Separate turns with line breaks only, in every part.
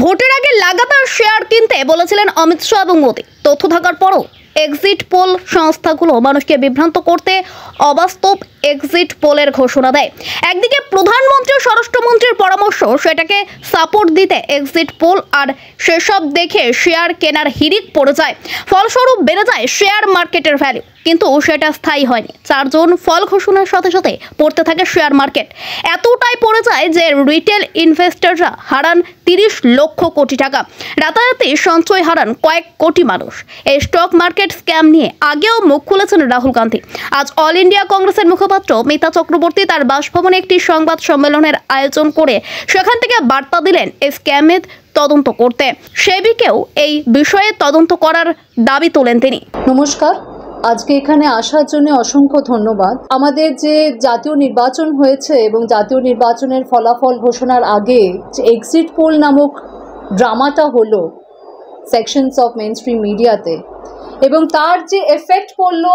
ভোটের আগে লাগাতার শেয়ার কিনতে বলেছিলেন অমিত শাহ এবং মোদি। তথ্য থাকার পরও এক্সিট পোল সংস্থাগুলো মানুষকে বিভ্রান্ত করতে অবাস্তব এক্সিট পোলের ঘোষণা দেয়। একদিকে প্রধানমন্ত্রী স্বরাষ্ট্রমন্ত্রীর পরামর্শ, সেটাকে সাপোর্ট দিতে এক্সিট পোল, আর সেসব দেখে শেয়ার কেনার হিড়িক পড়ে যায়। ফলস্বরূপ বেড়ে যায় শেয়ার মার্কেটের ভ্যালু, কিন্তু সেটা স্থায়ী হয়নি। 4 জন ফল ঘোষণার সাথে সাথে পড়তে থাকে শেয়ার মার্কেট। এতটাই পড়ে যায় যে রিটেল ইনভেস্টররা হারান 30 লক্ষ কোটি টাকা। রাতারাতি সঞ্চয় হারান কয়েক কোটি মানুষ। এই স্টক মার্কেট স্ক্যাম নিয়ে আগেও মুখ খুলেছেন রাহুল গান্ধী। আজ অল ইন্ডিয়া কংগ্রেসের মুখপাত্র মিতা চক্রবর্তী তার বাসভবনে একটি সংবাদ সম্মেলনের আয়োজন করে সেখান থেকে বার্তা দিলেন এই স্ক্যামের তদন্ত করতে। সেবিকেও এই বিষয়ে তদন্ত করার দাবি তোলেন তিনি।
নমস্কার, আজকে এখানে আসার জন্য অসংখ্য ধন্যবাদ। আমাদের যে জাতীয় নির্বাচন হয়েছে এবং জাতীয় নির্বাচনের ফলাফল ঘোষণার আগে যে এক্সিট পোল নামক ড্রামাটা হলো সেকশনস অফ মেইনস্ট্রিম মিডিয়াতে, এবং তার যে এফেক্ট পড়লো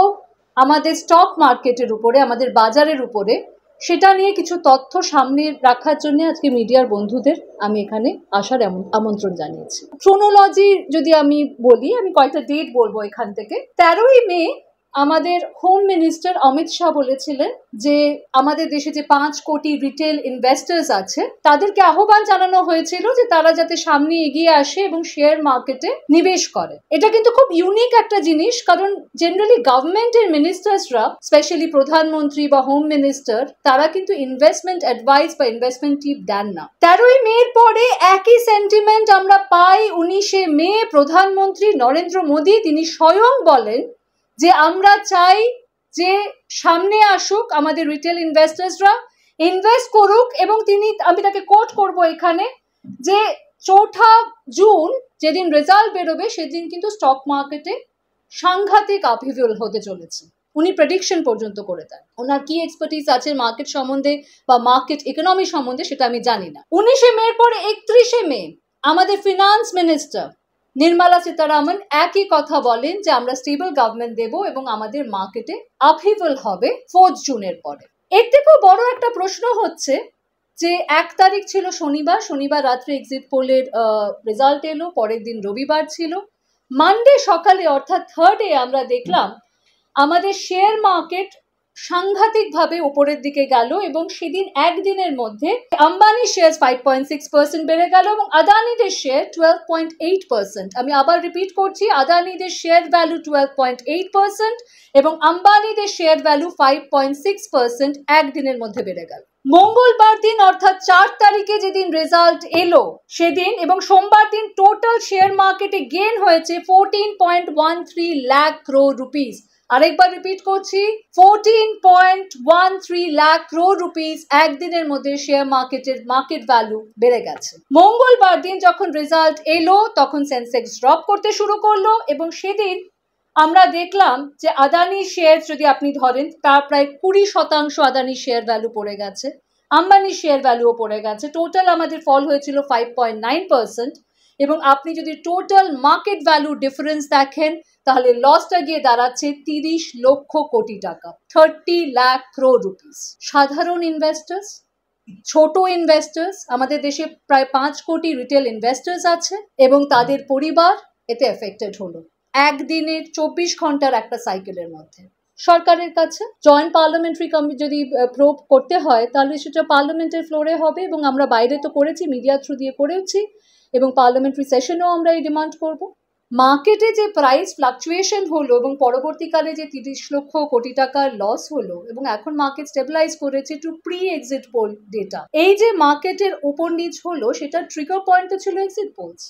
আমাদের স্টক মার্কেটের উপরে, আমাদের বাজারের উপরে, সেটা নিয়ে কিছু তথ্য সামনে রাখার জন্য আজকে মিডিয়ার বন্ধুদের আমি এখানে আসার আমন্ত্রণ জানিয়েছি। ক্রোনোলজি যদি আমি বলি, আমি কয়েকটা ডেট বলবো এখান থেকে। 13ই মে আমাদের হোম মিনিস্টার অমিত শাহ বলেছিলেন যে আমাদের দেশে যে 5 কোটি রিটেল ইনভেস্টার্স আছে তাদেরকে আহ্বান জানানো হয়েছিল যে তারা যাতে সামনে এগিয়ে আসে এবং শেয়ার মার্কেটে নিবেশ করে। এটা কিন্তু খুব ইউনিক একটা জিনিস, কারণ জেনারেলি গভর্নমেন্টের মিনিস্টার্সরা, স্পেশালি প্রধানমন্ত্রী বা হোম মিনিস্টার, তারা কিন্তু ইনভেস্টমেন্ট অ্যাডভাইস বা ইনভেস্টমেন্ট টিপ দেন না। 13ই মের পরে একই সেন্টিমেন্ট আমরা পাই 19শে মে। প্রধানমন্ত্রী নরেন্দ্র মোদী তিনি স্বয়ং বলেন যে আমরা চাই যে সামনে আসুক আমাদের রিটেল ইনভেস্টার্সরা, ইনভেস্ট করুক, এবং আমি তাকে কোট করব এখানে যে 4 জুন যেদিন রেজাল্ট বেরোবে সেদিন কিন্তু স্টক মার্কেটে সাংঘাতিক আপহিভ্যাল হতে চলেছে। উনি প্রেডিকশন পর্যন্ত করে দেন। ওনার কি এক্সপার্টিস আছে মার্কেট সম্বন্ধে বা মার্কেট ইকোনমি সম্বন্ধে সেটা আমি জানি না। 19শে মের পরে 31শে মে আমাদের ফিনান্স মিনিস্টার নির্মলা সীতারামন একই কথা বলেন যে আমরা স্টেবল গভর্নমেন্ট দেব এবং আমাদের মার্কেটে আপহিভ্যাল হবে 4 জুনের পরে। এর থেকেও বড় একটা প্রশ্ন হচ্ছে যে 1 তারিখ ছিল শনিবার রাত্রে এক্সিট পোলের রেজাল্ট এলো, পরের দিন রবিবার ছিল। মানডে সকালে অর্থাৎ 3rd আমরা দেখলাম আমাদের শেয়ার মার্কেট সাংঘাতিকভাবে উপরের দিকে গেল, এবং সেদিন একদিনের মধ্যে আম্বানি শেয়ার 5.6% বেড়ে গেল এবং আদানিদের শেয়ার 12.8%। আমি আবার রিপিট করছি, আদানিদের শেয়ার ভ্যালু 12.8% এবং আম্বানিদের শেয়ার ভ্যালু 5.6% একদিনের মধ্যে বেড়ে গেল। মঙ্গলবার দিন অর্থাৎ 4 তারিখে যেদিন রেজাল্ট এলো সেদিন এবং সোমবার দিন টোটাল শেয়ার মার্কেটে গেইন হয়েছে 14.13 লাখ ক্রোড় রুপিস। আরেকবার রিপিট করছি, 14.13 লাখ ক্রোড় রুপিস একদিনের মধ্যে শেয়ার মার্কেটের মার্কেট ভ্যালু বেড়ে গেছে। মঙ্গলবার দিন যখন রেজাল্ট এলো তখন সেন্সেক্স ড্রপ করতে শুরু করলো এবং সেদিন আমরা দেখলাম যে আদানি শেয়ার যদি আপনি ধরেন তার প্রায় 20% আদানি শেয়ার ভ্যালু পড়ে গেছে, আম্বানি শেয়ার ভ্যালুও পড়ে গেছে। টোটাল আমাদের ফল হয়েছিল 5.9%, এবং আপনি যদি টোটাল মার্কেট ভ্যালু ডিফারেন্স দেখেন তাহলে লসটা গিয়ে দাঁড়াচ্ছে 30 লক্ষ কোটি টাকা, 30 লাখ ক্রোড় রুপিস। সাধারণ ইনভেস্টার্স, ছোট ইনভেস্টার্স, আমাদের দেশে প্রায় 5 কোটি রিটেল ইনভেস্টার্স আছে এবং তাদের পরিবার এতে এফেক্টেড হলো একদিনের 24 ঘন্টার একটা সাইকেলের মধ্যে। সরকারের কাছে জয়েন্ট পার্লামেন্টারি কমিটি যদি প্রোব করতে হয় তাহলে সেটা পার্লামেন্টের ফ্লোরে হবে, এবং আমরা বাইরে তো করেছি, মিডিয়া থ্রু দিয়ে করেছি, এবং পার্লামেন্টারি সেশনেও আমরা এই ডিমান্ড করব। মার্কেটে যে প্রাইস ফ্লাকচুয়েশন হলো এবং পরবর্তীকালে যে 30 লক্ষ কোটি টাকার লস হলো এবং এখন মার্কেট স্টেবিলাইজ করেছে two pre exit pole data, এই যে মার্কেটের উপর নিচ হলো সেটা ট্রিগার পয়েন্ট ছিল এক্সিট পোলস।